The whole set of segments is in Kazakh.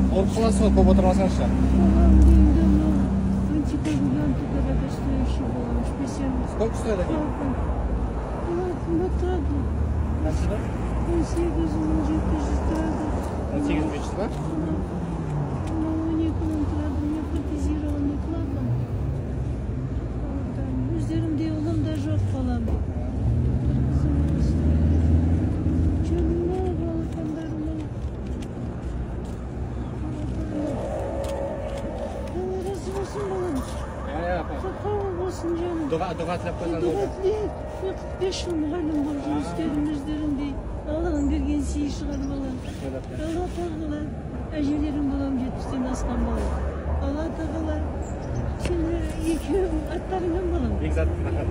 Olup қаласың ғой, көп отырмасаңызшы. Сколько стоит один? Қаншыда? 18.500 ба? Өздерімде ұлым да жоқ балам. Dua tilab qo'ysan. Dua tilab. 45 yıl muhallim болып жұмыс істедім өздеріндей. Алланың берген сыйы шығар балам. Алла тағала әжелерің балам 70-тен асқан балам. Алла тағала сендер екеуің аттарыңнан балам. Бекзат рахат.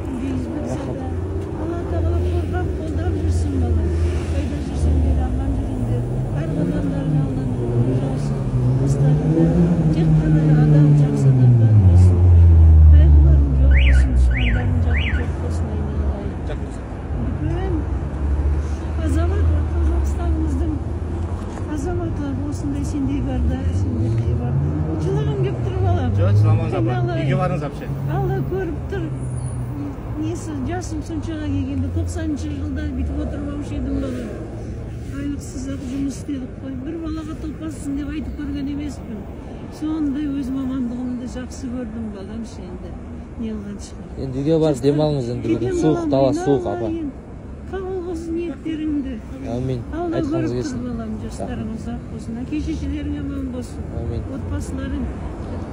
Алла тағала қорғап қолдап жүрсін балам. Қайда жүрсеңдер аман жүріңдер. Әр қадамдарың Алланың жаусын. Бастарында тек қана адам жақсы адамдар болсын. Қайғыларың жоқ болсын, дұшпандарың жоқ болсын айналайын. Бүкіл азамат Қазақстанымыздың азаматы осындай сендей бар да, сендей бар. Жылағым келіп тұр балам. Жоқ, жыламаңыз апа. Үйге барыңыз апше. Алла көріп тұр. Несі жасым соншаға келгенде 90-шы жылда бүйтіп отырмаушы едім балам. Айлықсыз ақ жұмыс істедік қой. Бір балаға топассың деп айтып көрген емеспін. Сондай өз мамандығымды жақсы көрдім балам енді. Не алған шығар. Енді үйге барып демалыңыз енді бүгін суық, дала суық апа. Қабыл болсын ниеттеріңді. Әмин. Алла Айтқаныңыз көріп келсін. тұр балам, жастарыңыз ақ болсын. Әке-шешелерің аман болсын. Әмин. Отбасыларың,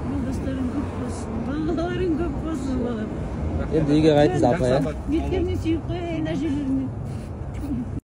жолдастарың көп болсын. Балаларың көп болсын балам. Енді үйге қайтыңыз апа, я? Беттеріне сүйіп қояйын әжелеріне.